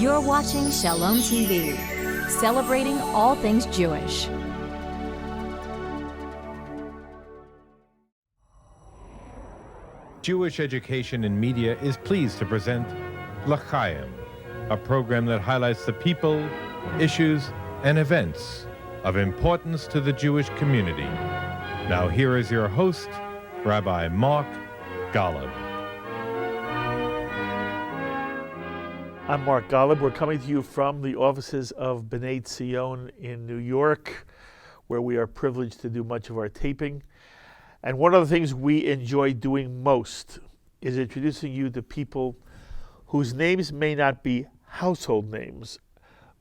You're watching Shalom TV, celebrating all things Jewish. Jewish Education in Media is pleased to present L'Chaim, a program that highlights the people, issues, and events of importance to the Jewish community. Now here is your host, Rabbi Mark Golub. I'm Mark Golub. We're coming to you from the offices of B'nai Tzion in New York, where we are privileged to do much of our taping. And one of the things we enjoy doing most is introducing you to people whose names may not be household names,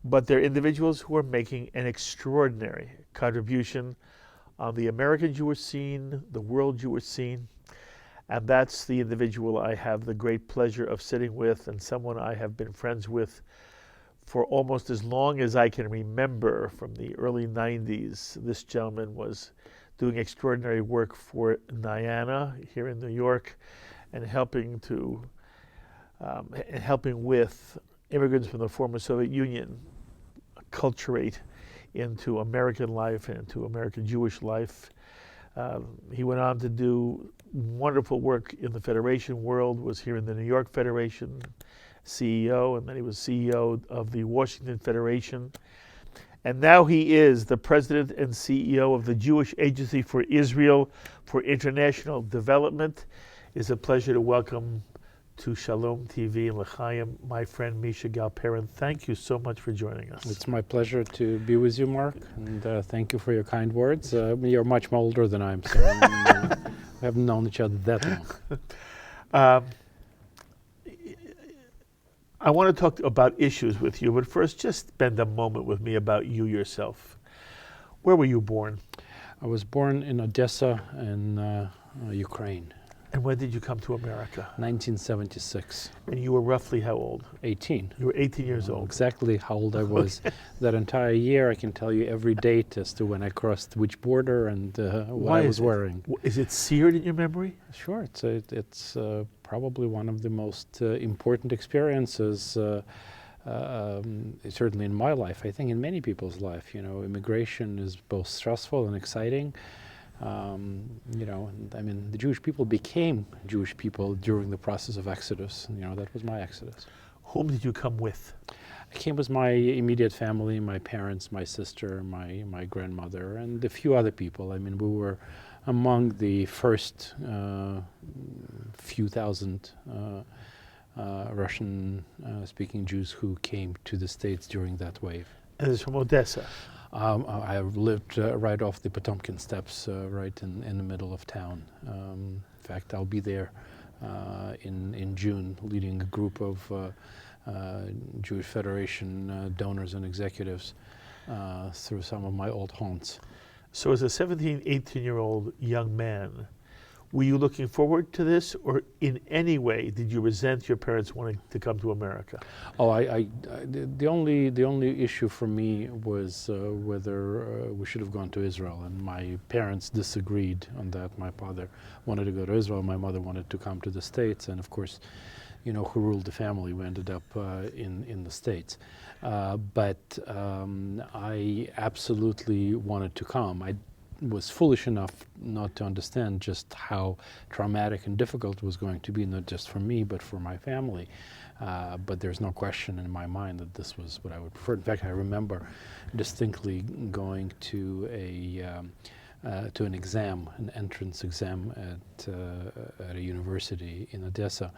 but they're individuals who are making an extraordinary contribution on the American Jewish scene, the world Jewish scene. And that's the individual I have the great pleasure of sitting with, and someone I have been friends with for almost as long as I can remember, from the early 90s. This gentleman was doing extraordinary work for Niana here in New York, and helping with immigrants from the former Soviet Union acculturate into American life and into American Jewish life. He went on to do wonderful work in the Federation world, was here in the New York Federation, CEO, and then he was CEO of the Washington Federation. And now he is the president and CEO of the Jewish Agency for Israel for International Development. It's a pleasure to welcome to Shalom TV and L'Chaim my friend Misha Galperin. Thank you so much for joining us. It's my pleasure to be with you, Mark, and thank you for your kind words. You're much more older than I am, so we haven't known each other that long. I want to talk about issues with you, but first just spend a moment with me about you yourself. Where were you born? I was born in Odessa in Ukraine. And when did you come to America? 1976. And you were roughly how old? 18. You were 18 years old. Exactly how old I was. That entire year, I can tell you every date as to when I crossed which border and what I was wearing. Is it seared in your memory? Sure. It's probably one of the most important experiences, certainly in my life. I think in many people's life. You know, immigration is both stressful and exciting. The Jewish people became Jewish people during the process of Exodus. That was my Exodus. Whom did you come with? I came with my immediate family, my parents, my sister, my grandmother, and a few other people. I mean, we were among the first few thousand Russian-speaking Jews who came to the States during that wave. And it's from Odessa. I lived right off the Potomkin Steps, right in the middle of town. In fact, I'll be there in June, leading a group of Jewish Federation donors and executives through some of my old haunts. So as a 17, 18-year-old young man, were you looking forward to this, or in any way did you resent your parents wanting to come to America? Oh, the only issue for me was whether we should have gone to Israel, and my parents disagreed on that. My father wanted to go to Israel, my mother wanted to come to the States, and of course, you know who ruled the family. We ended up in the States. But I absolutely wanted to come. I was foolish enough not to understand just how traumatic and difficult it was going to be, not just for me, but for my family. But there's no question in my mind that this was what I would prefer. In fact, I remember distinctly going to an exam, an entrance exam at a university in Odessa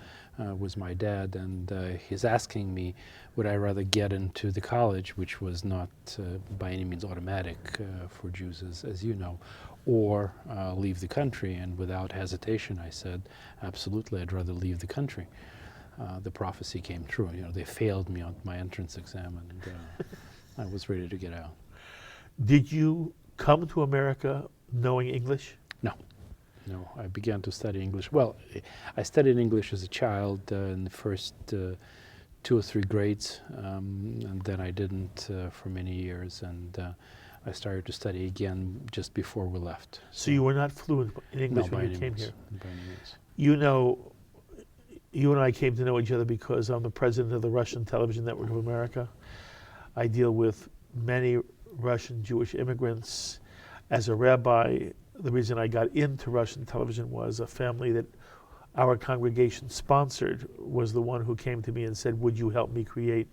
with my dad, and he's asking me, would I rather get into the college, which was not by any means automatic for Jews, as you know, or leave the country. And without hesitation, I said, absolutely, I'd rather leave the country. The prophecy came true. You know, they failed me on my entrance exam, and I was ready to get out. Did you come to America knowing English? No, I began to study English. Well, I studied English as a child in the first 2 or 3 grades, and then I didn't for many years, and I started to study again just before we left. So you were not fluent in English when you came here? By any means. You know, you and I came to know each other because I'm the president of the Russian Television Network of America. I deal with many Russian Jewish immigrants. As a rabbi, the reason I got into Russian television was a family that our congregation sponsored was the one who came to me and said, would you help me create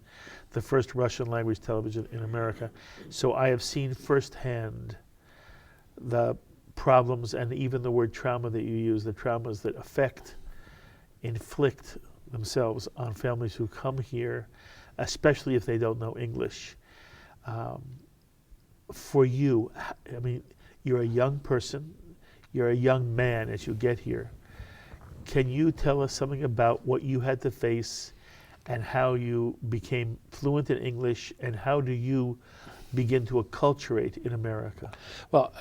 the first Russian language television in America? So I have seen firsthand the problems and even the word trauma that you use, the traumas that inflict themselves on families who come here, especially if they don't know English. For you, I mean, you're a young person, you're a young man as you get here. Can you tell us something about what you had to face and how you became fluent in English, and how do you begin to acculturate in America? Well,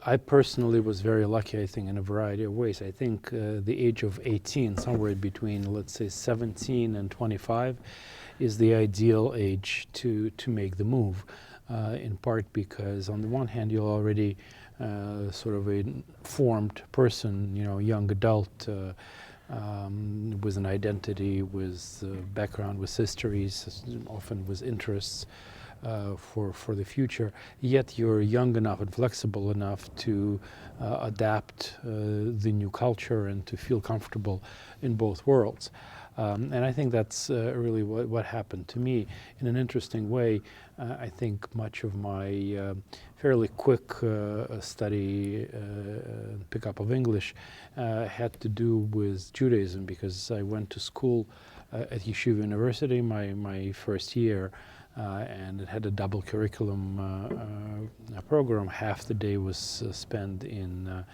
I personally was very lucky, I think, in a variety of ways. I think the age of 18, somewhere between, let's say, 17 and 25, is the ideal age to make the move, in part because, on the one hand, you're already sort of a formed person, young adult, with an identity, with background, with histories, often with interests for the future. Yet you're young enough and flexible enough to adapt the new culture and to feel comfortable in both worlds. And I think that's really what happened to me in an interesting way. I think much of my fairly quick study, pickup of English had to do with Judaism, because I went to school at Yeshiva University my first year, and it had a double curriculum program. Half the day was spent in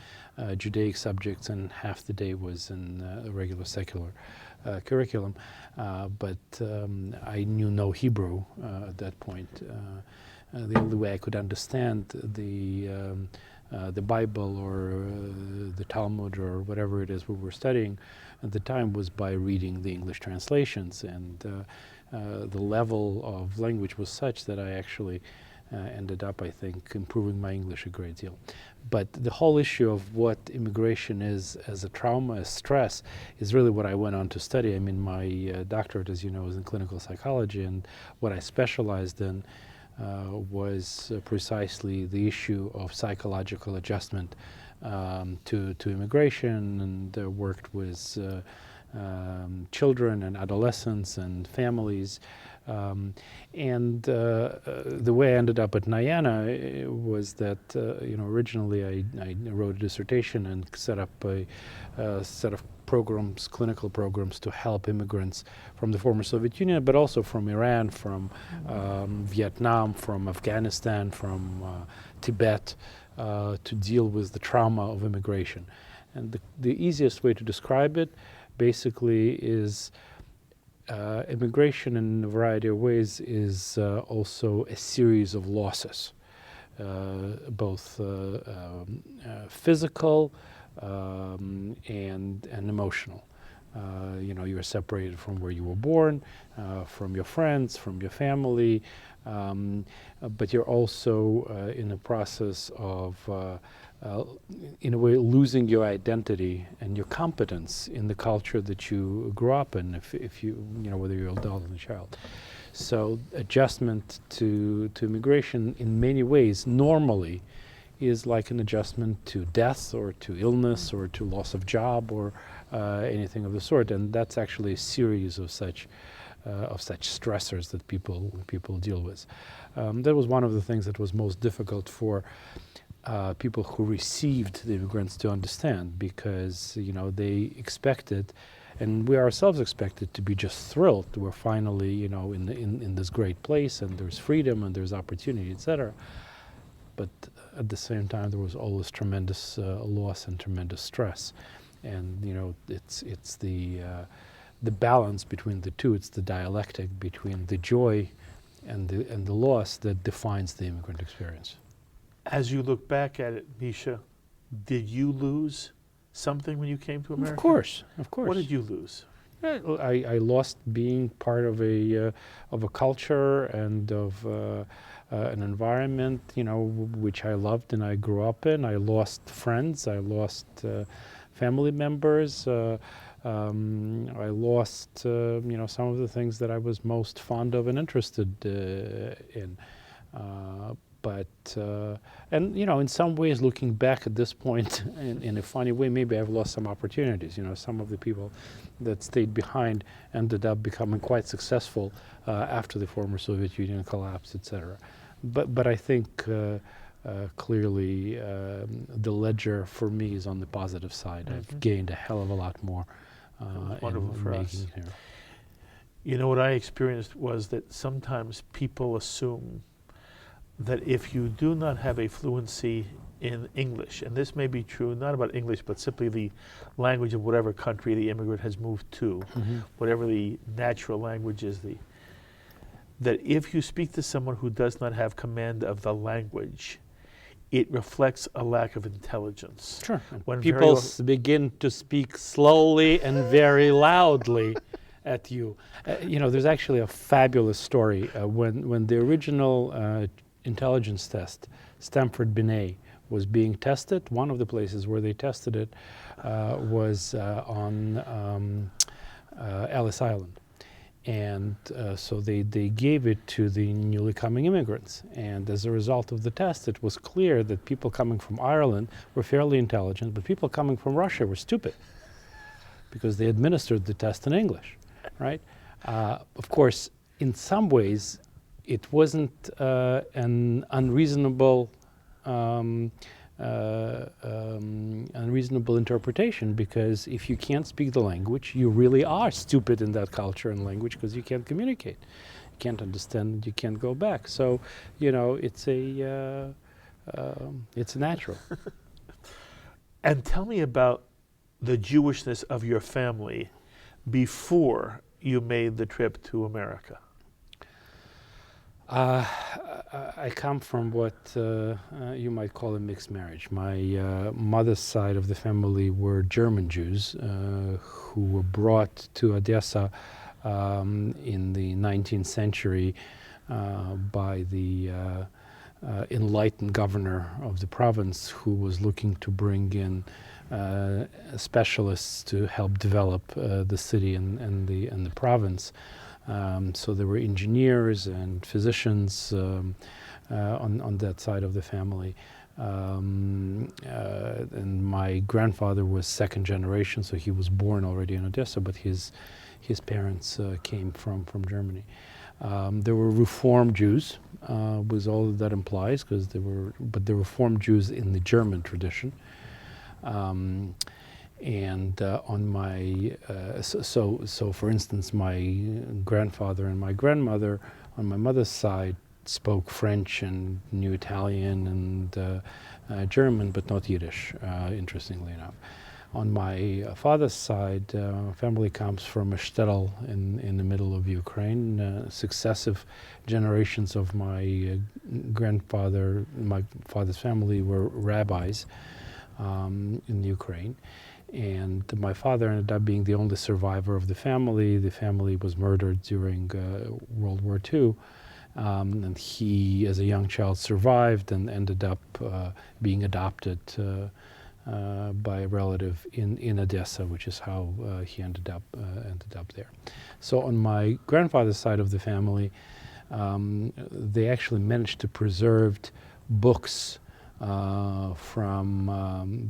Judaic subjects and half the day was in a regular secular curriculum, but I knew no Hebrew at that point. The only way I could understand the Bible or the Talmud or whatever it is we were studying at the time was by reading the English translations, and the level of language was such that I actually ended up, I think, improving my English a great deal. But the whole issue of what immigration is as a trauma, as stress, is really what I went on to study. I mean, my doctorate, as you know, is in clinical psychology, and what I specialized in was precisely the issue of psychological adjustment to immigration, and worked with children and adolescents and families. And the way I ended up at Nyana was that, originally I wrote a dissertation and set up a set of programs, clinical programs, to help immigrants from the former Soviet Union, but also from Iran, from Vietnam, from Afghanistan, from Tibet, to deal with the trauma of immigration. And the easiest way to describe it basically is immigration in a variety of ways is also a series of losses, both physical and emotional. You're separated from where you were born, from your friends, from your family, but you're also in the process of in a way losing your identity and your competence in the culture that you grew up in, if you whether you're an adult or a child. So adjustment to immigration in many ways normally is like an adjustment to death or to illness or to loss of job or anything of the sort, and that's actually a series of such stressors that people deal with. That was one of the things that was most difficult for people who received the immigrants to understand, because they expected, and we ourselves expected, to be just thrilled. We're finally in this great place, and there's freedom and there's opportunity, etc. But at the same time, there was always tremendous loss and tremendous stress, and it's the balance between the two. It's the dialectic between the joy and the loss that defines the immigrant experience. As you look back at it, Misha, did you lose something when you came to America? Of course. What did you lose? I lost being part of a culture and of an environment, which I loved and I grew up in. I lost friends. I lost family members. I lost, some of the things that I was most fond of and interested in. And in some ways, looking back at this point, in a funny way, maybe I've lost some opportunities. Some of the people that stayed behind ended up becoming quite successful after the former Soviet Union collapsed, etc. But I think clearly the ledger for me is on the positive side. Mm-hmm. I've gained a hell of a lot more. Wonderful for us. Here. What I experienced was that sometimes people assume that if you do not have a fluency in English, and this may be true not about English, but simply the language of whatever country the immigrant has moved to, mm-hmm. whatever the natural language is, that if you speak to someone who does not have command of the language, it reflects a lack of intelligence. Sure. When people begin to speak slowly and very loudly at you. There's actually a fabulous story. When the original intelligence test, Stanford Binet, was being tested, one of the places where they tested it was on Ellis Island. And so they gave it to the newly coming immigrants. And as a result of the test, it was clear that people coming from Ireland were fairly intelligent, but people coming from Russia were stupid because they administered the test in English, right? Of course, in some ways, it wasn't an unreasonable interpretation, because if you can't speak the language, you really are stupid in that culture and language because you can't communicate, you can't understand, you can't go back. So, it's it's natural. And tell me about the Jewishness of your family before you made the trip to America. I come from what you might call a mixed marriage. My mother's side of the family were German Jews who were brought to Odessa in the 19th century by the enlightened governor of the province, who was looking to bring in specialists to help develop the city and the province. So there were engineers and physicians on that side of the family. And my grandfather was second generation, so he was born already in Odessa, but his parents came from Germany. There were Reform Jews, was all that implies, but there were Reform Jews in the German tradition. And on my, so for instance, my grandfather and my grandmother on my mother's side spoke French and knew Italian and German, but not Yiddish, interestingly enough. On my father's side, family comes from a shtetl in the middle of Ukraine. Successive generations of my father's family were rabbis in Ukraine. And my father ended up being the only survivor of the family. The family was murdered during World War II. And he, as a young child, survived and ended up being adopted by a relative in Odessa, which is how he ended up there. So on my grandfather's side of the family, they actually managed to preserve books from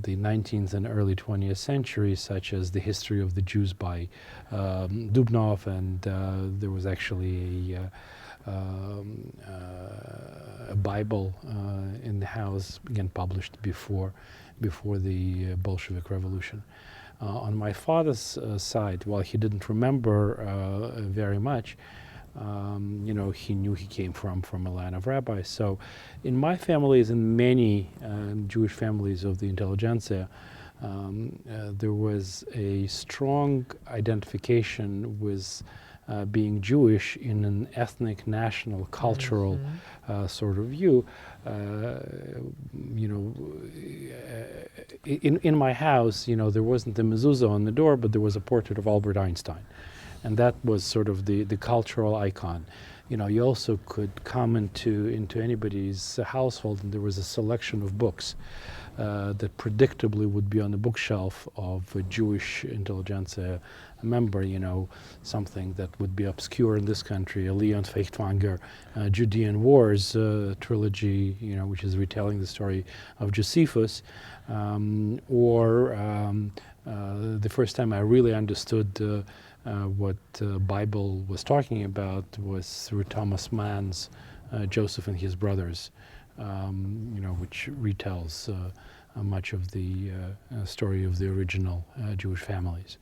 the 19th and early 20th century, such as The History of the Jews by Dubnov, and there was actually a Bible in the house, again published before the Bolshevik Revolution. On my father's side, while he didn't remember very much, he knew he came from a line of rabbis. So in my family, as in many Jewish families of the intelligentsia, there was a strong identification with being Jewish in an ethnic, national, cultural sort of view. In my house, there wasn't a mezuzah on the door, but there was a portrait of Albert Einstein. And that was sort of the cultural icon. You also could come into anybody's household, and there was a selection of books. that predictably would be on the bookshelf of a Jewish intelligentsia member, something that would be obscure in this country, a Leon Feuchtwanger Judean Wars trilogy, which is retelling the story of Josephus, or the first time I really understood what the Bible was talking about was through Thomas Mann's Joseph and His Brothers, which retells much of the story of the original Jewish families.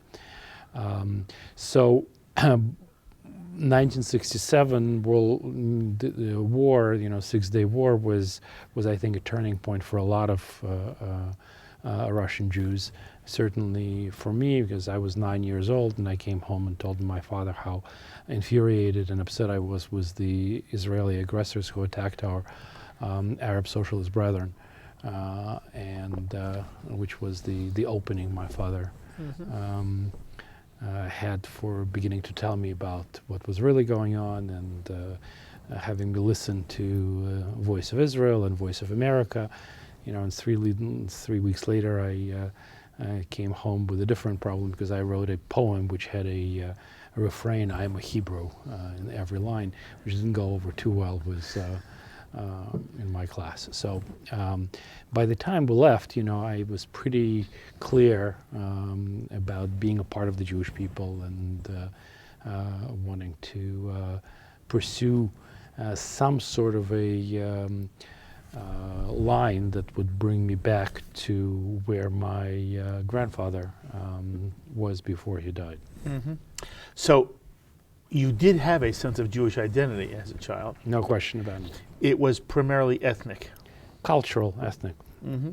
So 1967 the war, Six-Day War was I think a turning point for a lot of Russian Jews. Certainly for me, because I was 9 years old and I came home and told my father how infuriated and upset I was with the Israeli aggressors who attacked our Arab socialist brethren, and which was the opening my father had for beginning to tell me about what was really going on, and having listened to Voice of Israel and Voice of America, and 3 weeks later I came home with a different problem, because I wrote a poem which had a refrain, "I am a Hebrew," in every line, which didn't go over too well with in my class. So by the time we left, I was pretty clear about being a part of the Jewish people and wanting to pursue some sort of a line that would bring me back to where my grandfather was before he died. Mm-hmm. So you did have a sense of Jewish identity as a child. No question about it. It was primarily ethnic. Cultural, ethnic. Mm-hmm.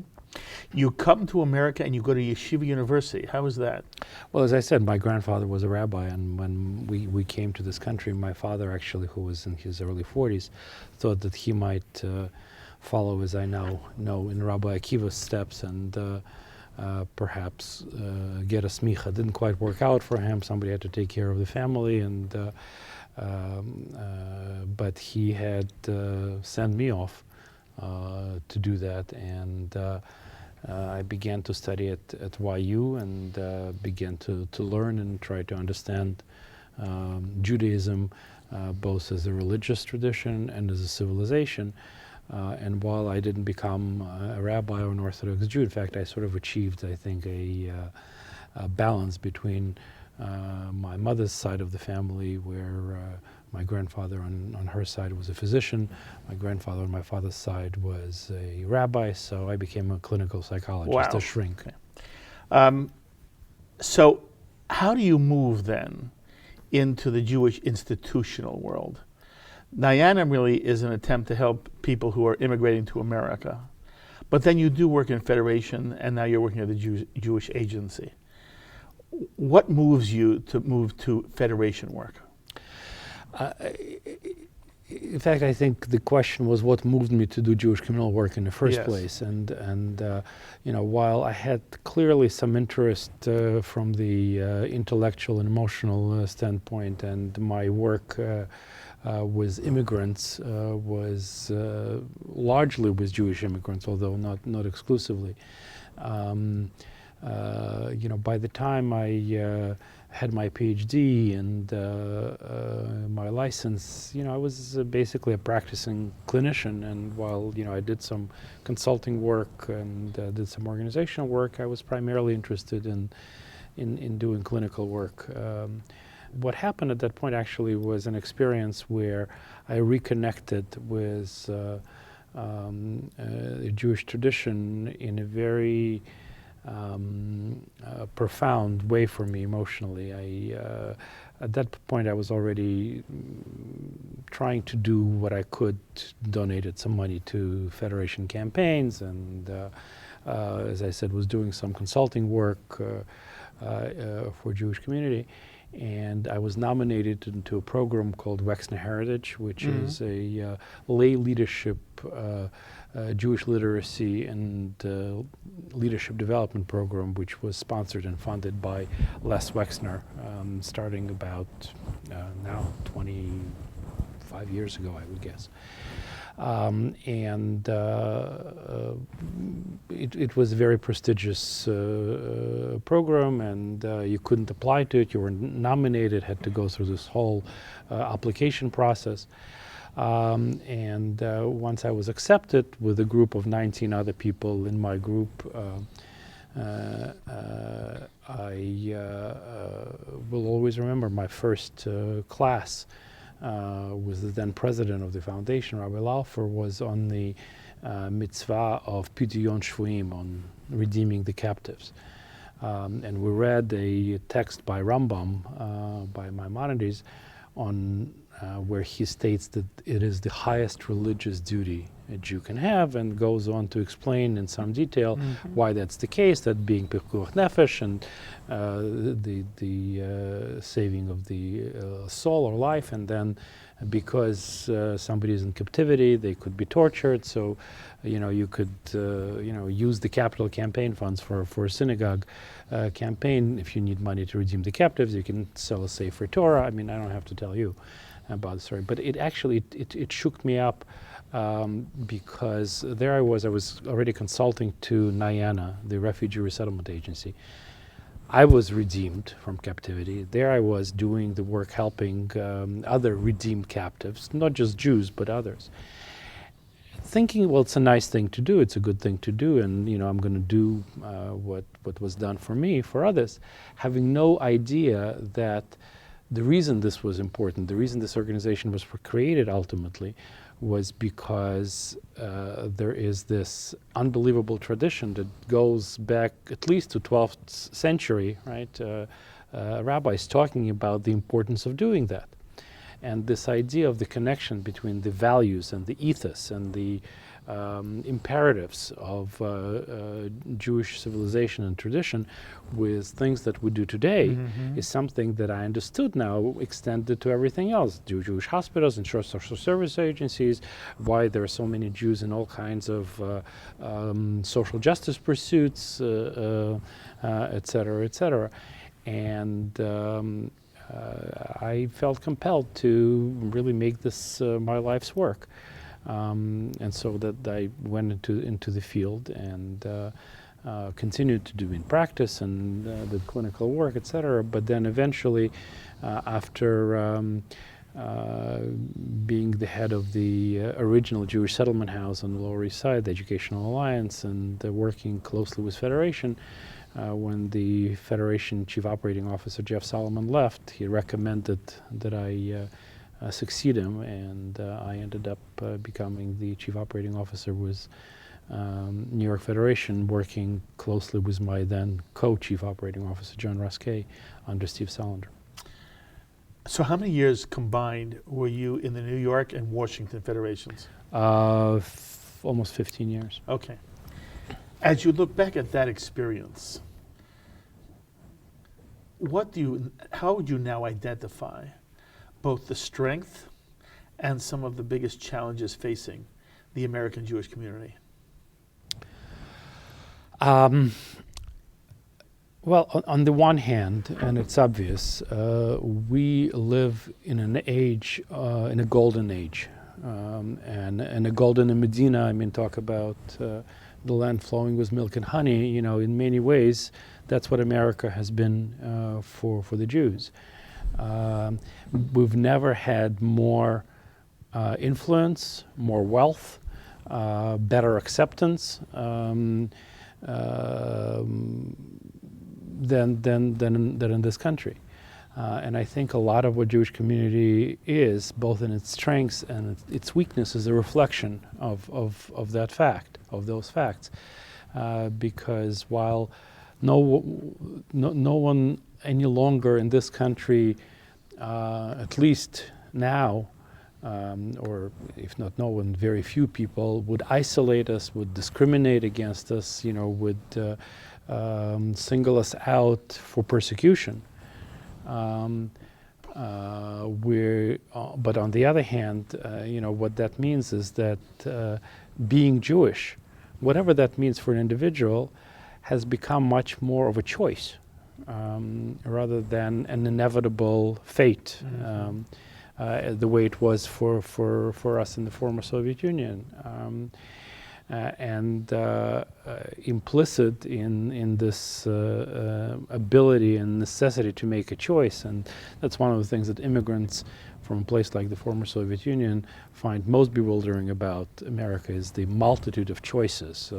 You come to America and you go to Yeshiva University. How was that? Well, as I said, my grandfather was a rabbi, and when we came to this country, my father actually, who was in his early 40s, thought that he might follow, as I now know, in Rabbi Akiva's steps and perhaps get a smicha. Didn't quite work out for him. Somebody had to take care of the family, and but he had sent me off to do that, and I began to study at YU and began to learn and try to understand Judaism, both as a religious tradition and as a civilization. And while I didn't become a rabbi or an Orthodox Jew, in fact, I sort of achieved, I think, a balance between my mother's side of the family, where my grandfather on her side was a physician, my grandfather on my father's side was a rabbi, so I became a clinical psychologist, a shrink. Okay. So how do you move then into the Jewish institutional world? Nayanim really is an attempt to help people who are immigrating to America. But then you do work in Federation, and now you're working at the Jewish Agency. What moves you to move to Federation work? In fact, I think the question was what moved me to do Jewish communal work in the first place. And while I had clearly some interest from the intellectual and emotional standpoint, and my work with immigrants was largely with Jewish immigrants, although not exclusively. By the time I had my PhD and my license, I was basically a practicing clinician. And while I did some consulting work and did some organizational work, I was primarily interested in doing clinical work. What happened at that point actually was an experience where I reconnected with the Jewish tradition in a very profound way for me emotionally. At that point I was already trying to do what I could, donated some money to Federation campaigns, and as I said, was doing some consulting work for Jewish community. And I was nominated into a program called Wexner Heritage, which is a lay leadership, Jewish literacy and leadership development program, which was sponsored and funded by Les Wexner, starting about now 25 years ago, I would guess. And it was a very prestigious program, and you couldn't apply to it. You were nominated, had to go through this whole application process. And once I was accepted with a group of 19 other people in my group, I will always remember my first class with the then president of the foundation, Rabbi Laufer, was on the mitzvah of Pidyon Shvuim, on redeeming the captives. And we read a text by Rambam, by Maimonides, on where he states that it is the highest religious duty a Jew can have, and goes on to explain in some detail why that's the case, that being pikuach nefesh and the saving of the soul or life, and then because somebody is in captivity, they could be tortured, so you could use the capital campaign funds for a synagogue campaign. If you need money to redeem the captives, you can sell a Sefer Torah. I mean, I don't have to tell you about the story, but it actually it shook me up, because there I was already consulting to Nayana, the Refugee Resettlement Agency. I was redeemed from captivity. There I was doing the work, helping other redeemed captives, not just Jews, but others. Thinking, well, it's a nice thing to do, it's a good thing to do, and I'm going to do what was done for me, for others, having no idea that the reason this was important, the reason this organization was created ultimately, was because there is this unbelievable tradition that goes back at least to 12th century, right? Rabbis talking about the importance of doing that. And this idea of the connection between the values and the ethos and the imperatives of Jewish civilization and tradition with things that we do today is something that I understood now extended to everything else. Jewish hospitals and social service agencies, why there are so many Jews in all kinds of social justice pursuits, et cetera, et cetera. And I felt compelled to really make this my life's work. And so that I went into the field and continued to do in practice and the clinical work, etc. But then eventually, after being the head of the original Jewish settlement house on the Lower East Side, the Educational Alliance, and working closely with Federation, when the Federation Chief Operating Officer Jeff Solomon left, he recommended that I succeed him, and I ended up becoming the Chief Operating Officer with New York Federation, working closely with my then co-Chief Operating Officer, John Ruskay, under Steve Salander. So how many years combined were you in the New York and Washington Federations? Almost 15 years. Okay. As you look back at that experience, how would you now identify both the strength and some of the biggest challenges facing the American Jewish community? Well, on the one hand, and it's obvious, we live in an age, in a golden age. And a golden in Medina, I mean, talk about the land flowing with milk and honey, in many ways, that's what America has been for the Jews. We've never had more influence, more wealth, better acceptance than in this country. And I think a lot of what Jewish community is, both in its strengths and its weakness, is a reflection of that fact, of those facts. Because while no one any longer in this country, at least now, or if not no one, very few people would isolate us, would discriminate against us, would single us out for persecution. But on the other hand, what that means is that being Jewish, whatever that means for an individual, has become much more of a choice rather than an inevitable fate. the way it was for us in the former Soviet Union. And implicit in this ability and necessity to make a choice, and that's one of the things that immigrants from a place like the former Soviet Union find most bewildering about America, is the multitude of choices.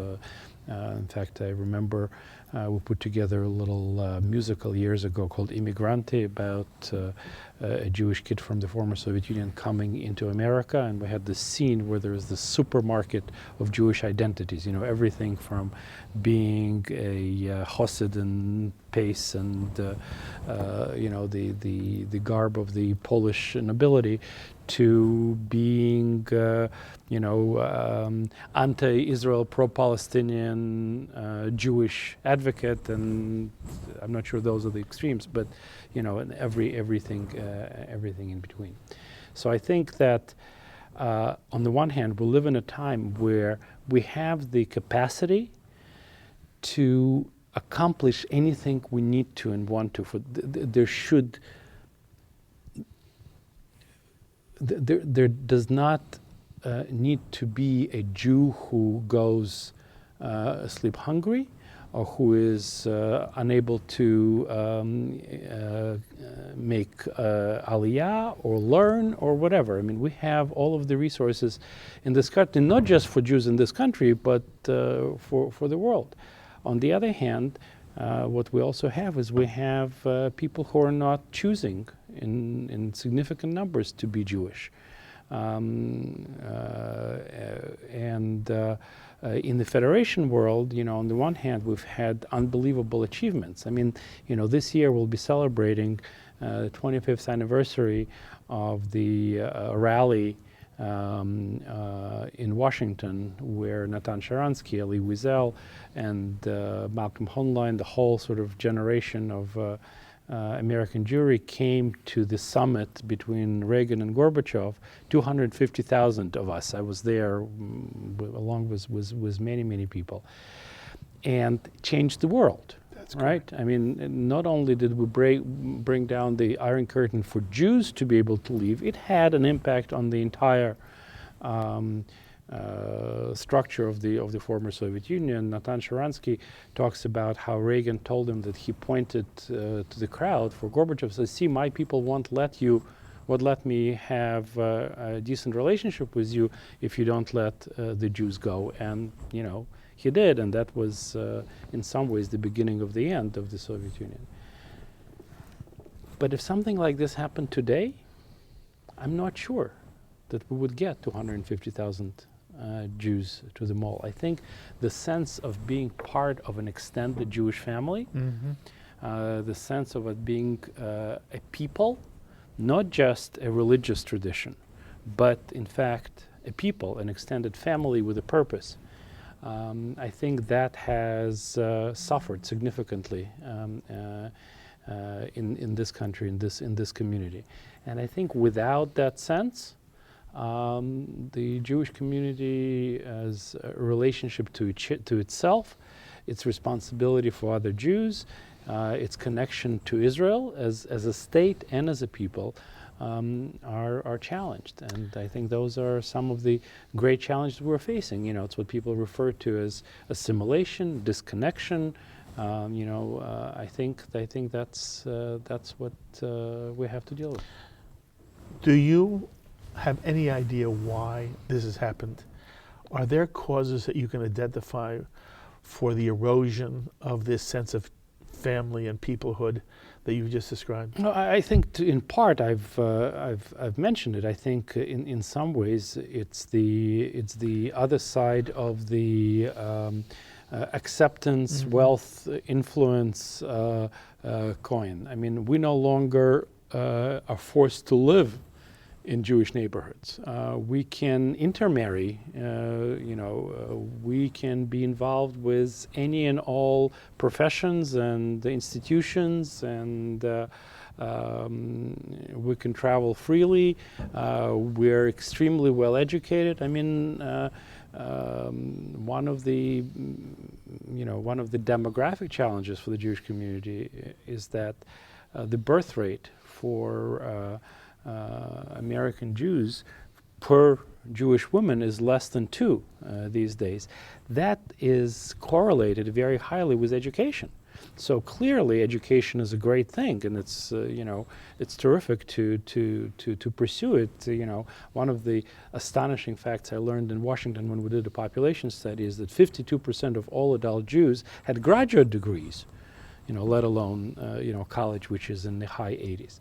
In fact, I remember we put together a little musical years ago called Immigrante, about a Jewish kid from the former Soviet Union coming into America, and we had this scene where there was this supermarket of Jewish identities, you know, everything from being a Chassid and Pace and you know, the garb of the Polish nobility, to being you know, anti-Israel, pro-Palestinian Jewish advocate, and I'm not sure those are the extremes, but you know, and everything in between. So I think that on the one hand, we live in a time where we have the capacity to accomplish anything we need to and want to. There does not need to be a Jew who goes sleep hungry, or who is unable to make aliyah or learn or whatever. I mean, we have all of the resources in this country, not just for Jews in this country, but for the world. On the other hand, what we also have is we have people who are not choosing in significant numbers to be Jewish. In the Federation world, you know, on the one hand, we've had unbelievable achievements. I mean, you know, this year we'll be celebrating the 25th anniversary of the rally in Washington, where Natan Sharansky, Elie Wiesel, and Malcolm Hoenlein, the whole sort of generation of American Jewry, came to the summit between Reagan and Gorbachev. 250,000 of us. I was there, along with many people, and changed the world. That's right. Correct. I mean, not only did we bring down the Iron Curtain for Jews to be able to leave, it had an impact on the entire structure of the former Soviet Union. Natan Sharansky talks about how Reagan told him that he pointed to the crowd for Gorbachev, says, "See, my people won't let me have a decent relationship with you if you don't let the Jews go." And you know, he did, and that was in some ways the beginning of the end of the Soviet Union. But if something like this happened today, I'm not sure that we would get 250,000 Jews to the mall. I think the sense of being part of an extended Jewish family, the sense of it being a people, not just a religious tradition, but in fact a people, an extended family with a purpose. I think that has suffered significantly in this country, in this community. And I think without that sense, the Jewish community as a relationship to itself, its responsibility for other Jews, its connection to Israel as a state and as a people, are challenged. And I think those are some of the great challenges we're facing. You know, it's what people refer to as assimilation, disconnection. You know, I think that's what we have to deal with. Do you have any idea why this has happened? Are there causes that you can identify for the erosion of this sense of family and peoplehood that you just described? No, I think in part I've mentioned it. I think in some ways it's the other side of the acceptance, wealth, influence coin. I mean, we no longer are forced to live in Jewish neighborhoods. We can intermarry, you know, we can be involved with any and all professions and institutions, and we can travel freely. We're extremely well educated. I mean, one of the demographic challenges for the Jewish community is that the birth rate for American Jews per Jewish woman is less than 2 these days. That is correlated very highly with education. So clearly, education is a great thing, and it's it's terrific to pursue it. One of the astonishing facts I learned in Washington when we did a population study is that 52% of all adult Jews had graduate degrees, let alone college, which is in the high 80s.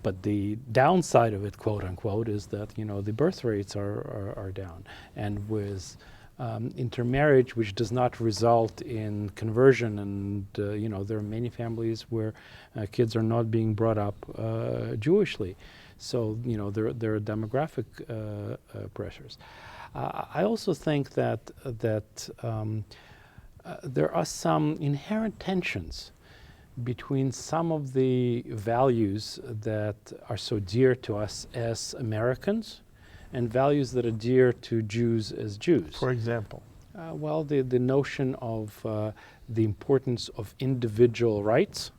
But the downside of it, quote unquote, is that the birth rates are down, and with intermarriage, which does not result in conversion, and there are many families where kids are not being brought up Jewishly. So there are demographic pressures. I also think that there are some inherent tensions between some of the values that are so dear to us as Americans and values that are dear to Jews as Jews. For example? Well, the notion of the importance of individual rights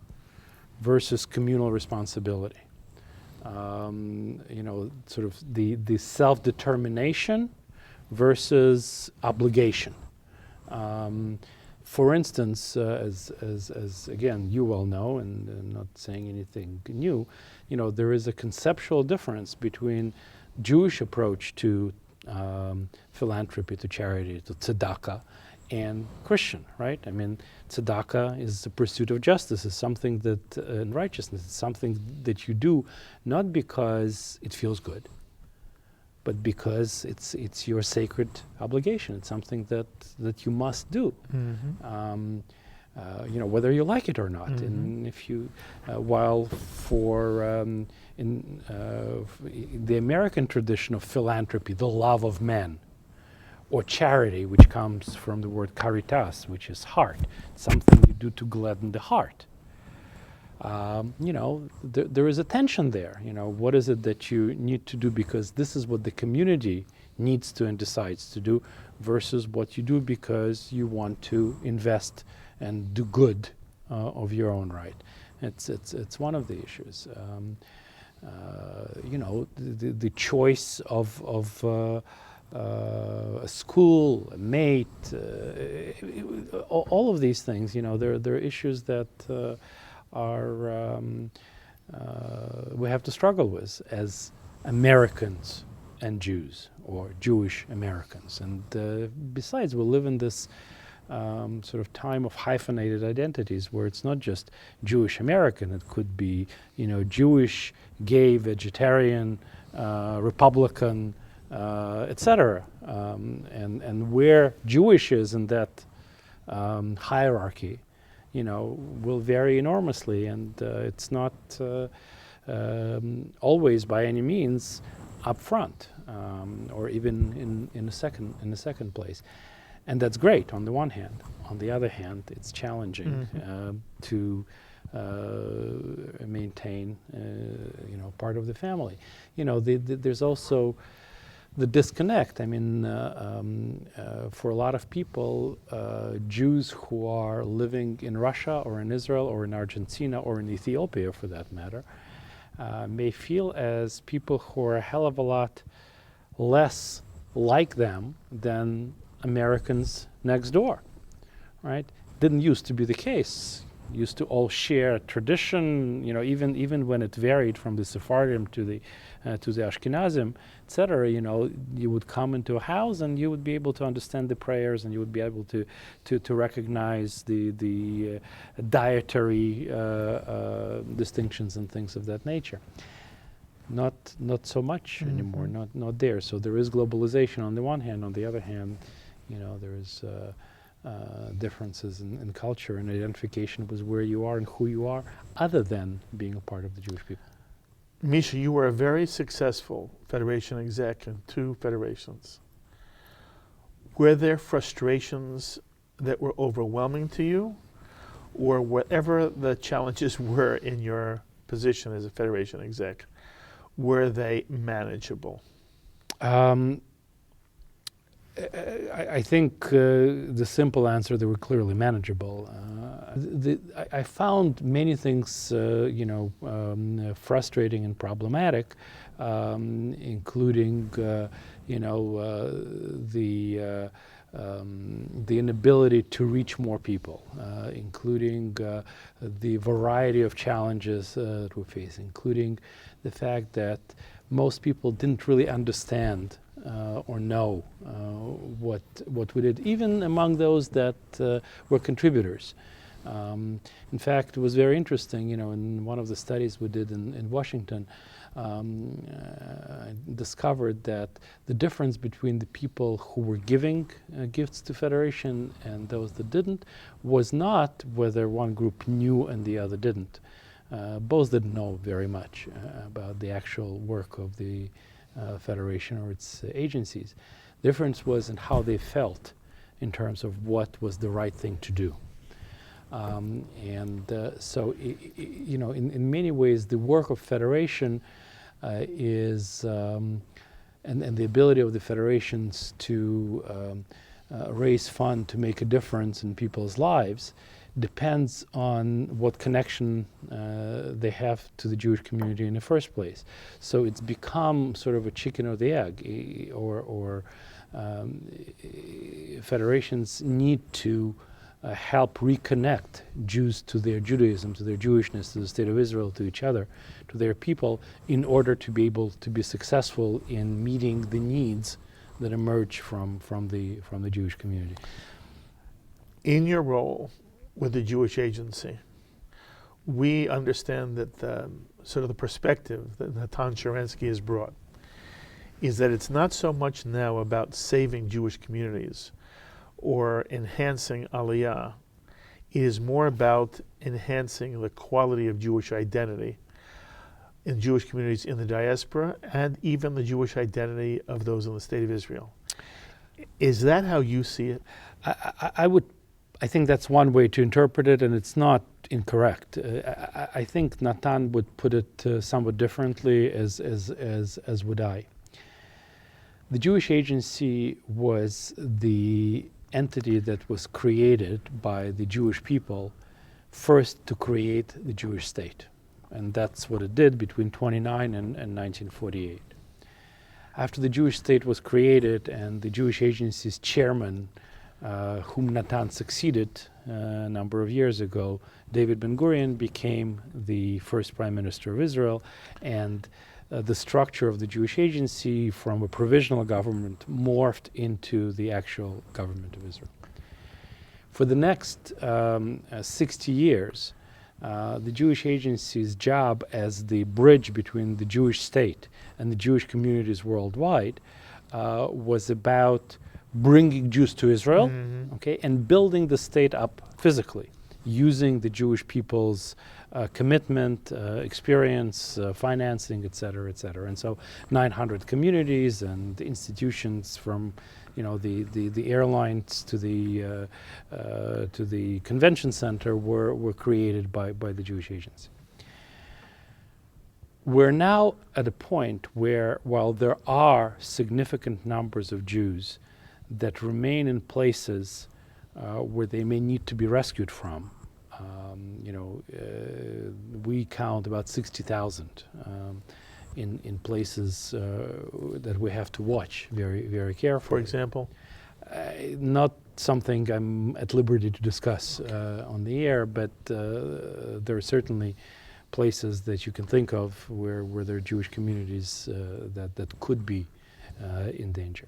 versus communal responsibility. Sort of the self-determination versus obligation. For instance, as again you well know, and not saying anything new, there is a conceptual difference between Jewish approach to philanthropy, to charity, to tzedakah, and Christian, right? I mean, tzedakah is the pursuit of justice, is something that, and righteousness, is something that you do not because it feels good, but because it's your sacred obligation. It's something that you must do. Mm-hmm. Whether you like it or not. Mm-hmm. And if you, while for in the American tradition of philanthropy, the love of men, or charity, which comes from the word caritas, which is heart, something you do to gladden the heart. There is a tension there. What is it that you need to do because this is what the community needs to and decides to do, versus what you do because you want to invest and do good of your own right. It's one of the issues. The choice of a school, a mate, all of these things. There are issues that we have to struggle with as Americans and Jews, or Jewish Americans. And besides, we live in this sort of time of hyphenated identities where it's not just Jewish American, it could be Jewish, gay, vegetarian, Republican, etc. And where Jewish is in that hierarchy will vary enormously, and it's not always by any means up front, or even in the second place. And that's great on the one hand. On the other hand, it's challenging to maintain part of the family. There's also the disconnect. I mean, for a lot of people, Jews who are living in Russia or in Israel or in Argentina or in Ethiopia, for that matter, may feel as people who are a hell of a lot less like them than Americans next door, right? Didn't used to be the case. Used to all share tradition, even when it varied from the Sephardim to the Ashkenazim, etc. You would come into a house and you would be able to understand the prayers, and you would be able to recognize the dietary distinctions and things of that nature. Not so much anymore. Not there. So there is globalization on the one hand. On the other hand, there is differences in culture and identification with where you are and who you are, other than being a part of the Jewish people. Misha, you were a very successful Federation exec in 2 federations. Were there frustrations that were overwhelming to you, or whatever the challenges were in your position as a Federation exec, were they manageable? I think the simple answer, they were clearly manageable. I found many things, frustrating and problematic, including, the inability to reach more people, including the variety of challenges that we face, including the fact that most people didn't really understand or know what we did, even among those that were contributors. In fact, it was very interesting, in one of the studies we did in Washington, I discovered that the difference between the people who were giving gifts to Federation and those that didn't was not whether one group knew and the other didn't. Both didn't know very much about the actual work of the Federation or its agencies. The difference was in how they felt in terms of what was the right thing to do. So, in many ways, the work of Federation is, and the ability of the federations to raise fund to make a difference in people's lives depends on what connection they have to the Jewish community in the first place. So it's become sort of a chicken or the egg, or federations need to help reconnect Jews to their Judaism, to their Jewishness, to the state of Israel, to each other, to their people, in order to be able to be successful in meeting the needs that emerge from the Jewish community. In your role with the Jewish Agency, we understand that sort of the perspective that Natan Sharansky has brought is that it's not so much now about saving Jewish communities or enhancing Aliyah. It is more about enhancing the quality of Jewish identity in Jewish communities in the diaspora and even the Jewish identity of those in the state of Israel. Is that how you see it? I think that's one way to interpret it, and it's not incorrect. I think Natan would put it somewhat differently, as would I. The Jewish Agency was the entity that was created by the Jewish people first to create the Jewish state. And that's what it did between 29 and 1948. After the Jewish state was created and the Jewish Agency's chairman, whom Natan succeeded a number of years ago, David Ben-Gurion, became the first prime minister of Israel, and the structure of the Jewish Agency from a provisional government morphed into the actual government of Israel. For the next 60 years, the Jewish Agency's job as the bridge between the Jewish state and the Jewish communities worldwide was about bringing Jews to Israel, okay, and building the state up physically, using the Jewish people's commitment, experience, financing, et cetera, et cetera. And so 900 communities and institutions, from the airlines to the convention center were created by the Jewish Agency. We're now at a point where, while there are significant numbers of Jews that remain in places where they may need to be rescued from, we count about 60,000 in places that we have to watch very, very carefully. For example? Not something I'm at liberty to discuss on the air, but there are certainly places that you can think of where there are Jewish communities that could be in danger.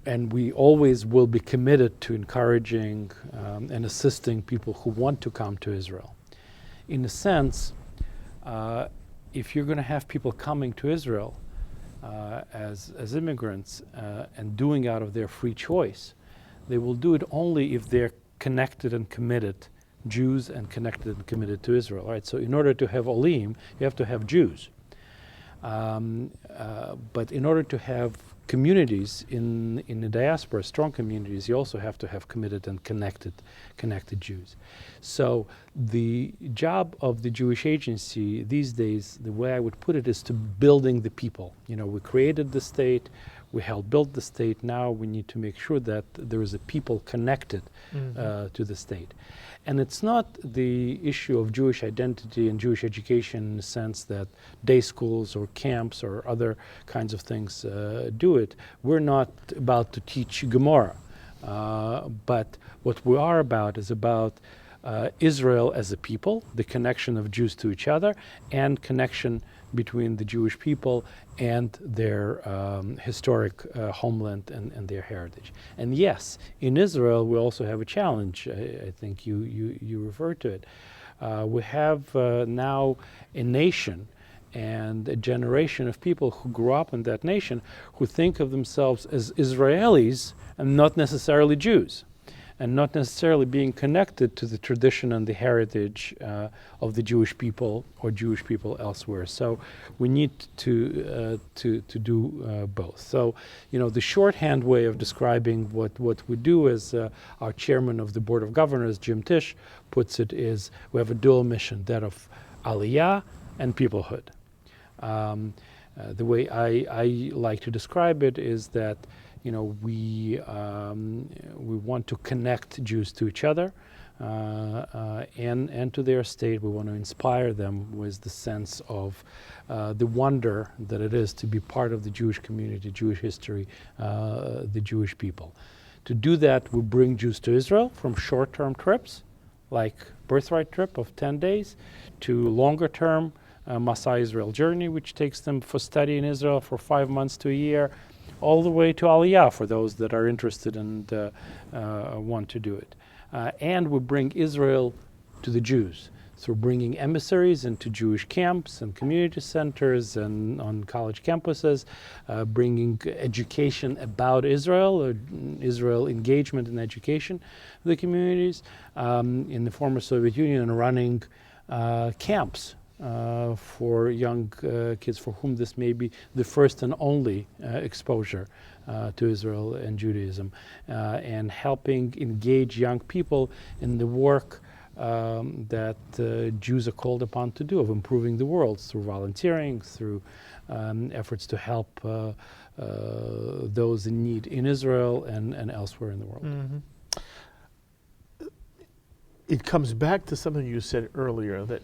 And we always will be committed to encouraging and assisting people who want to come to Israel. In a sense, if you're going to have people coming to Israel as immigrants and doing out of their free choice, they will do it only if they're connected and committed Jews and connected and committed to Israel. Right? So in order to have Olim, you have to have Jews. But in order to have communities in the diaspora, strong communities, you also have to have committed and connected Jews. So the job of the Jewish Agency these days, the way I would put it, is to building the people. You know, we created the state, we helped build the state. Now we need to make sure that there is a people connected to the state. And it's not the issue of Jewish identity and Jewish education in the sense that day schools or camps or other kinds of things do it. We're not about to teach Gemara. But what we are about is about Israel as a people, the connection of Jews to each other, and connection between the Jewish people and their historic homeland and their heritage. And yes, in Israel we also have a challenge. I think you referred to it. We have now a nation and a generation of people who grew up in that nation who think of themselves as Israelis and not necessarily Jews, and not necessarily being connected to the tradition and the heritage of the Jewish people or Jewish people elsewhere. So we need to do both. So, you know, the shorthand way of describing what we do, as our chairman of the Board of Governors, Jim Tisch, puts it, is we have a dual mission, that of Aliyah and peoplehood. The way I like to describe it is that, you know, we want to connect Jews to each other and to their state. We want to inspire them with the sense of the wonder that it is to be part of the Jewish community, Jewish history, the Jewish people. To do that, we bring Jews to Israel from short-term trips, like birthright trip of 10 days, to longer-term Masai Israel journey, which takes them for study in Israel for 5 months to a year, all the way to Aliyah for those that are interested and want to do it. And we bring Israel to the Jews through bringing emissaries into Jewish camps and community centers and on college campuses, bringing education about Israel, Israel engagement in education of the communities. In the former Soviet Union, running camps for young kids for whom this may be the first and only exposure to Israel and Judaism, and helping engage young people in the work that Jews are called upon to do, of improving the world through volunteering, through efforts to help those in need in Israel and elsewhere in the world. Mm-hmm. It comes back to something you said earlier, that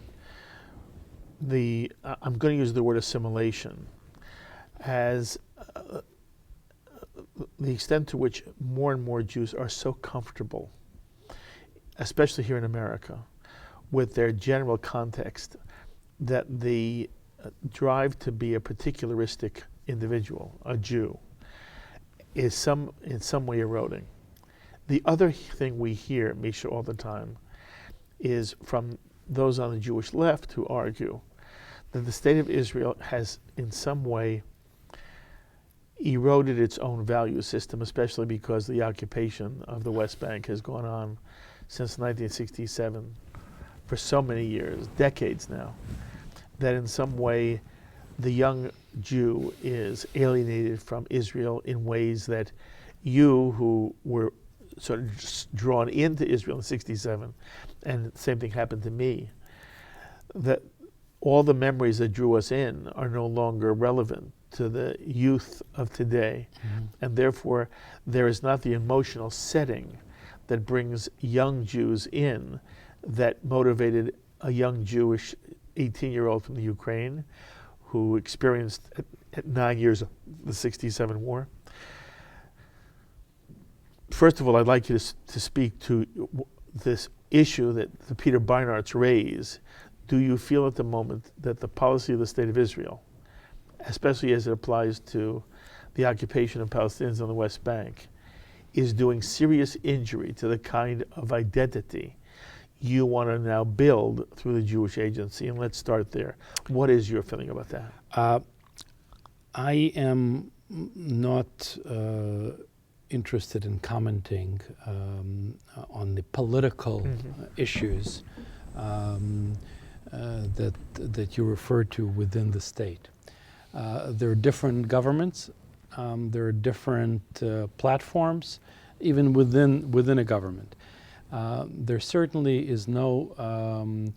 I'm going to use the word assimilation as the extent to which more and more Jews are so comfortable, especially here in America, with their general context, that the drive to be a particularistic individual, a Jew, is in some way eroding. The other thing we hear, Misha, all the time, is from those on the Jewish left who argue that the state of Israel has in some way eroded its own value system, especially because the occupation of the West Bank has gone on since 1967 for so many years, decades now, that in some way the young Jew is alienated from Israel in ways that you, who were sort of just drawn into Israel in 67, and the same thing happened to me, that all the memories that drew us in are no longer relevant to the youth of today. Mm-hmm. And therefore, there is not the emotional setting that brings young Jews in that motivated a young Jewish 18-year-old from the Ukraine who experienced at 9 years of the 67 war. First of all, I'd like you to speak to this issue that the Peter Beinarts raise. Do you feel at the moment that the policy of the State of Israel, especially as it applies to the occupation of Palestinians on the West Bank, is doing serious injury to the kind of identity you want to now build through the Jewish Agency? And let's start there. What is your feeling about that? I am not interested in commenting on the political issues that you refer to within the state. There are different governments There are different platforms, even within a government. There certainly is no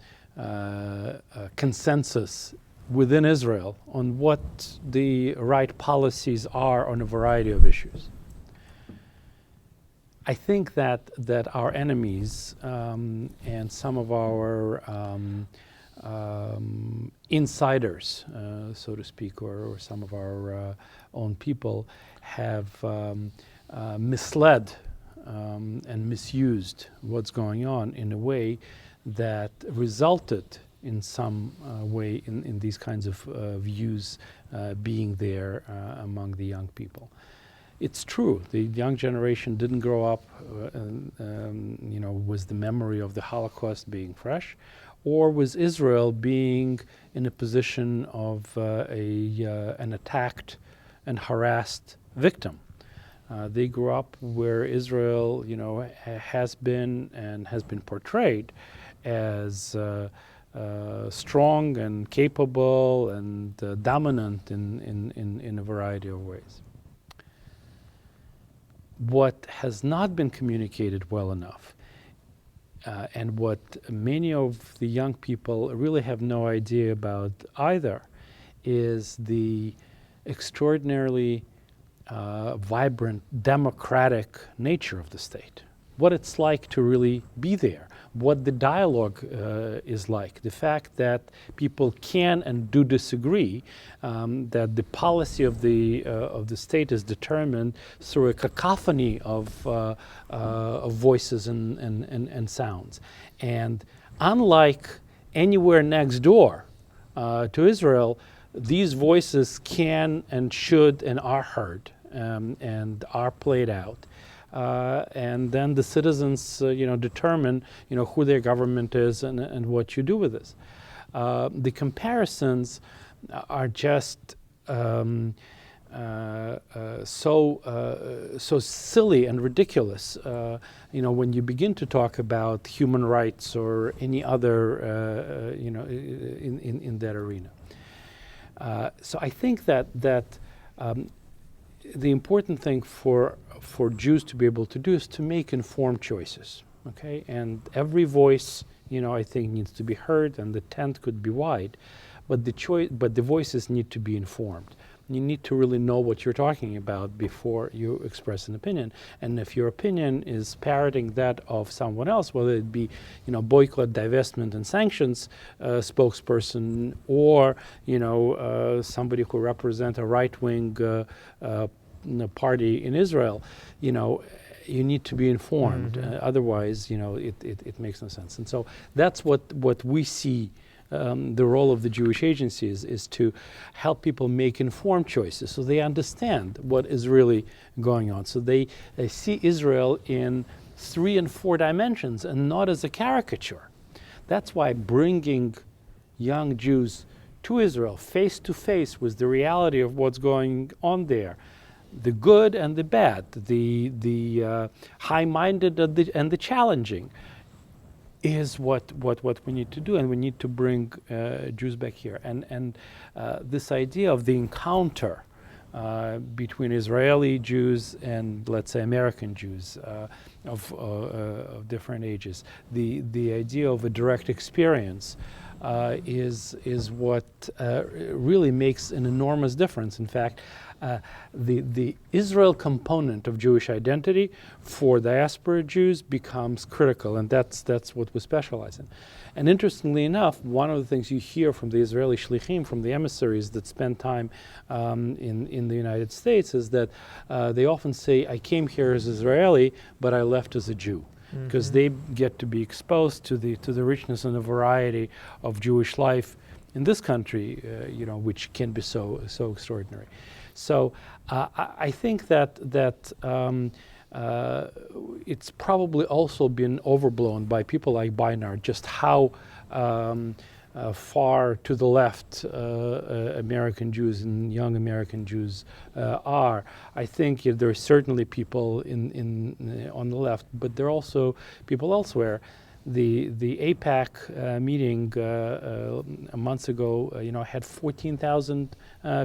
consensus within Israel on what the right policies are on a variety of issues. I think that our enemies and some of our insiders, so to speak, or some of our own people have misled and misused what's going on in a way that resulted in some way in these kinds of views being there among the young people. It's true, the young generation didn't grow up with the memory of the Holocaust being fresh, or was Israel being in a position of an attacked and harassed victim. They grew up where Israel, has been portrayed as strong and capable and dominant in a variety of ways. What has not been communicated well enough, and what many of the young people really have no idea about either, is the extraordinarily vibrant, democratic nature of the state. What it's like to really be there, what the dialogue is like, the fact that people can and do disagree, that the policy of the state is determined through a cacophony of voices and sounds. And unlike anywhere next door to Israel, these voices can and should and are heard and are played out. And then the citizens, determine, who their government is and what you do with this. The comparisons are just so silly and ridiculous. When you begin to talk about human rights or any other, in that arena. So I think that the important thing for Jews to be able to do is to make informed choices, okay? And every voice, I think needs to be heard, and the tent could be wide, but the voices need to be informed. You need to really know what you're talking about before you express an opinion. And if your opinion is parroting that of someone else, whether it be, boycott, divestment, and sanctions spokesperson, or, somebody who represents a right-wing party in Israel, you need to be informed. Otherwise, it makes no sense. And so that's what we see. The role of the Jewish Agency is to help people make informed choices so they understand what is really going on. So they see Israel in 3 and 4 dimensions and not as a caricature. That's why bringing young Jews to Israel face to face with the reality of what's going on there, the good and the bad, the high-minded and the challenging, is what we need to do, and we need to bring Jews back here. And this idea of the encounter between Israeli Jews and, let's say, American Jews of different ages, the idea of a direct experience is what really makes an enormous difference. In fact, the Israel component of Jewish identity for diaspora Jews becomes critical, and that's what we specialize in. And interestingly enough, one of the things you hear from the Israeli shlichim, from the emissaries that spend time in the United States, is that they often say, I came here as Israeli, but I left as a Jew. Because they get to be exposed to the richness and the variety of Jewish life in this country, which can be so extraordinary. So I think that it's probably also been overblown by people like Beinart, just how far to the left American Jews and young American Jews are. I think there are certainly people on the left, but there are also people elsewhere The APAC meeting a month ago, had 14,000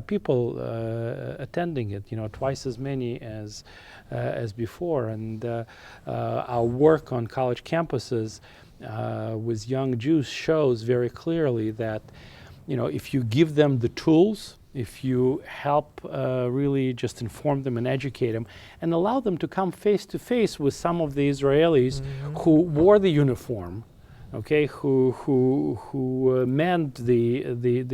people attending it. Twice as many as before. And our work on college campuses with young Jews shows very clearly that, if you give them the tools, if you help really just inform them and educate them and allow them to come face to face with some of the Israelis who wore the uniform, okay, who manned the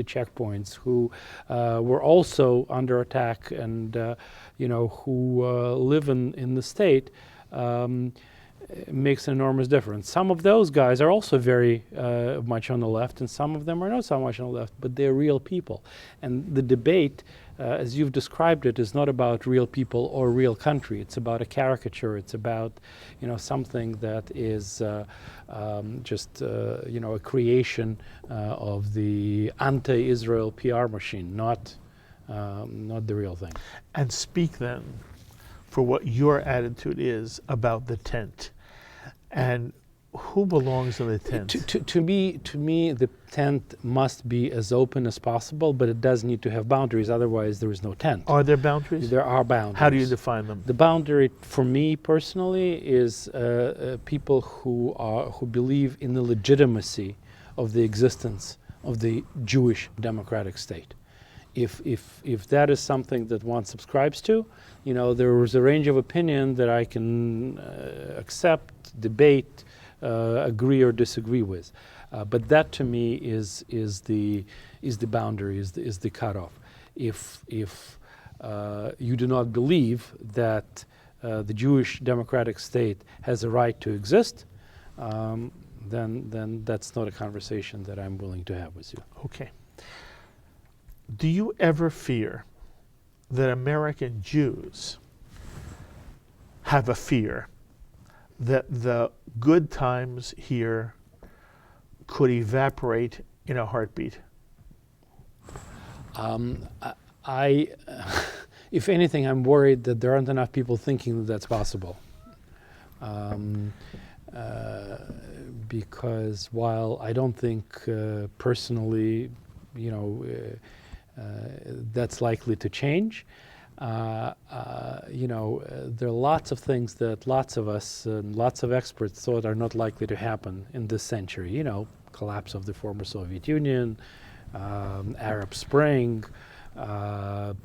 checkpoints, who were also under attack and who live in the state, makes an enormous difference. Some of those guys are also very much on the left, and some of them are not so much on the left, but they're real people. And the debate, as you've described it, is not about real people or real country. It's about a caricature. It's about, something that is just, a creation of the anti-Israel PR machine, not the real thing. And speak then for what your attitude is about the tent. And who belongs in the tent? To me, the tent must be as open as possible, but it does need to have boundaries. Otherwise, there is no tent. Are there boundaries? There are boundaries. How do you define them? The boundary, for me personally, is people who believe in the legitimacy of the existence of the Jewish democratic state. If that is something that one subscribes to, there is a range of opinion that I can accept, debate, agree or disagree with, but that to me is the boundary, is the cutoff. If you do not believe that the Jewish democratic state has a right to exist, then that's not a conversation that I'm willing to have with you. Okay. Do you ever fear that American Jews have a fear that the good times here could evaporate in a heartbeat? If anything, I'm worried that there aren't enough people thinking that that's possible. Because while I don't think personally, that's likely to change. There are lots of things that lots of us and lots of experts thought are not likely to happen in this century. Collapse of the former Soviet Union, Arab Spring,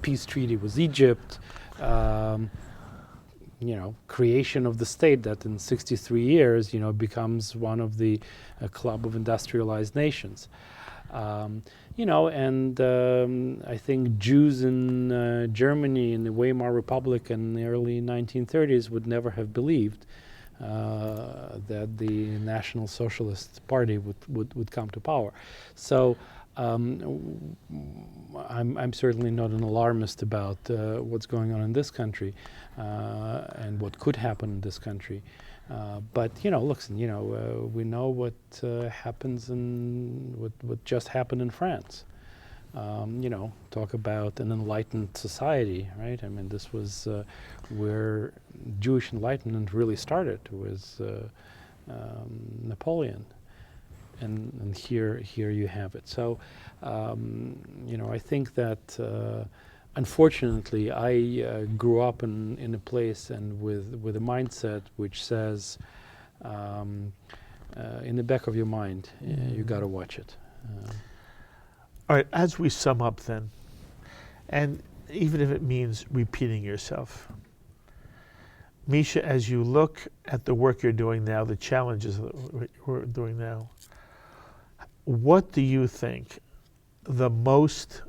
peace treaty with Egypt, creation of the state that in 63 years, becomes one of the club of industrialized nations. I think Jews in Germany in the Weimar Republic in the early 1930s would never have believed that the National Socialist Party would come to power. So I'm certainly not an alarmist about what's going on in this country and what could happen in this country. But listen, we know what happens and what just happened in France. Talk about an enlightened society, right? I mean, this was where Jewish enlightenment really started, with Napoleon, and here you have it. So, I think that. Unfortunately, I grew up in a place and with a mindset which says, in the back of your mind, you got to watch it. All right, as we sum up then, and even if it means repeating yourself, Misha, as you look at the work you're doing now, the challenges that we're doing now, what do you think the most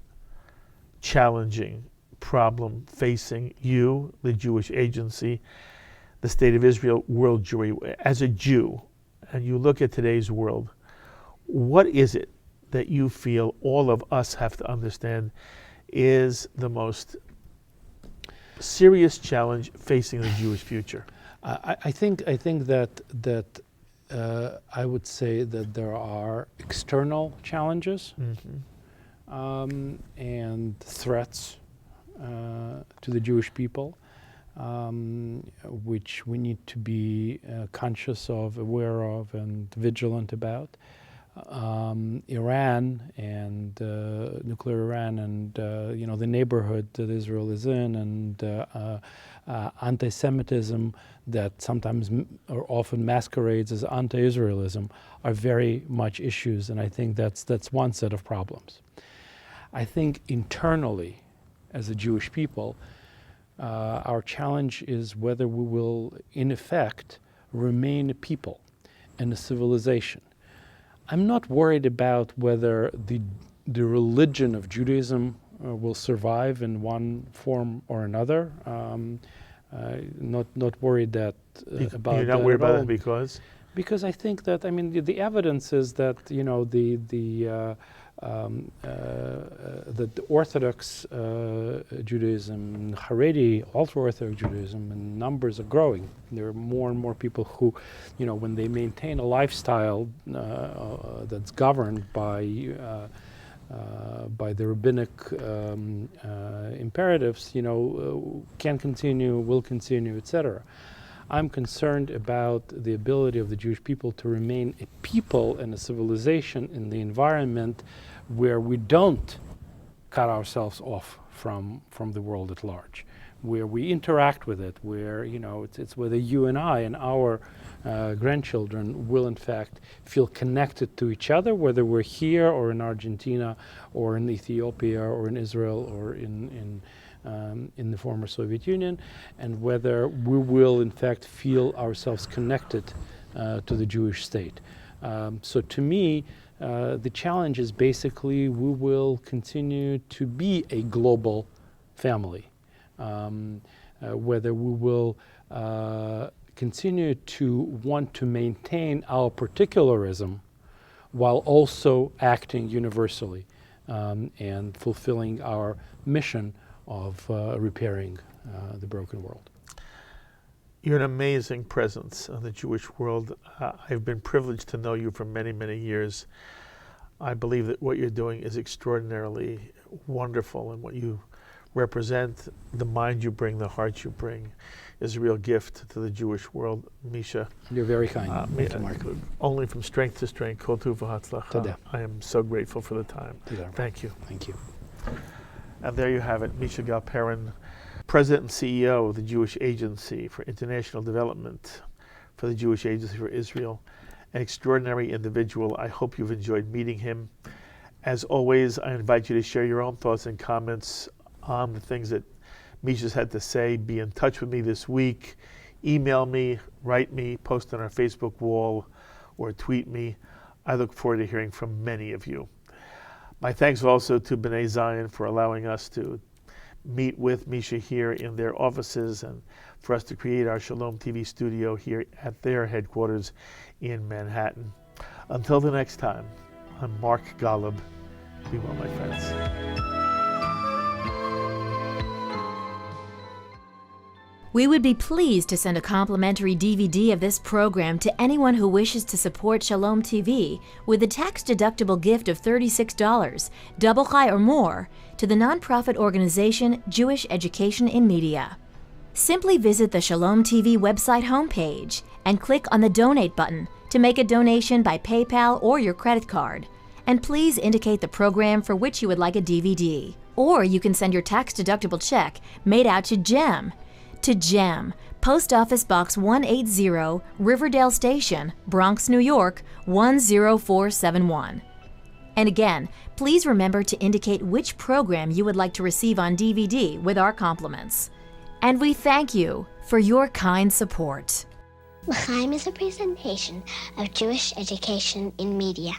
challenging problem facing you, the Jewish Agency, the State of Israel, World Jewry, as a Jew, and you look at today's world, what is it that you feel all of us have to understand is the most serious challenge facing the Jewish future? I think that I would say that there are external challenges. And threats to the Jewish people. which we need to be conscious of, aware of, and vigilant about. Iran and nuclear Iran and the neighborhood that Israel is in, and anti-Semitism that sometimes or often masquerades as anti-Israelism are very much issues, and I think that's one set of problems. I think internally, as a Jewish people, our challenge is whether we will, in effect, remain a people and a civilization. I'm not worried about whether the religion of Judaism will survive in one form or another. Not worried about that. You're not worried about it because? Because I think that, the evidence is that, that the Orthodox Judaism, Haredi, ultra-Orthodox Judaism, and numbers are growing. There are more and more people who, when they maintain a lifestyle that's governed by the rabbinic imperatives, can continue, will continue, etc. I'm concerned about the ability of the Jewish people to remain a people and a civilization in the environment where we don't cut ourselves off from the world at large, where we interact with it, where it's whether you and I and our grandchildren will in fact feel connected to each other, whether we're here or in Argentina or in Ethiopia or in Israel or in the former Soviet Union, and whether we will in fact feel ourselves connected to the Jewish state. So to me, the challenge is basically we will continue to be a global family, whether we will continue to want to maintain our particularism while also acting universally and fulfilling our mission of repairing the broken world. You're an amazing presence in the Jewish world. I've been privileged to know you for many, many years. I believe that what you're doing is extraordinarily wonderful, and what you represent, the mind you bring, the heart you bring, is a real gift to the Jewish world. Misha. You're very kind. Thank you, Mark. Only from strength to strength. Kol tuv v'hatzlacha. I am so grateful for the time. Thank you. Thank you. And there you have it, Misha Galperin, President and CEO of the Jewish Agency for International Development for the Jewish Agency for Israel. An extraordinary individual. I hope you've enjoyed meeting him. As always, I invite you to share your own thoughts and comments on the things that Misha's had to say. Be in touch with me this week. Email me, write me, post on our Facebook wall, or tweet me. I look forward to hearing from many of you. My thanks also to B'nai Zion for allowing us to meet with Misha here in their offices and for us to create our Shalom TV studio here at their headquarters in Manhattan. Until the next time, I'm Mark Golub. Be well, my friends. We would be pleased to send a complimentary DVD of this program to anyone who wishes to support Shalom TV with a tax-deductible gift of $36, double chai or more, to the nonprofit organization Jewish Education in Media. Simply visit the Shalom TV website homepage and click on the Donate button to make a donation by PayPal or your credit card. And please indicate the program for which you would like a DVD. Or you can send your tax-deductible check made out to GEM, Post Office Box 180, Riverdale Station, Bronx, New York, 10471. And again, please remember to indicate which program you would like to receive on DVD with our compliments. And we thank you for your kind support. L'chaim is a presentation of Jewish Education in Media.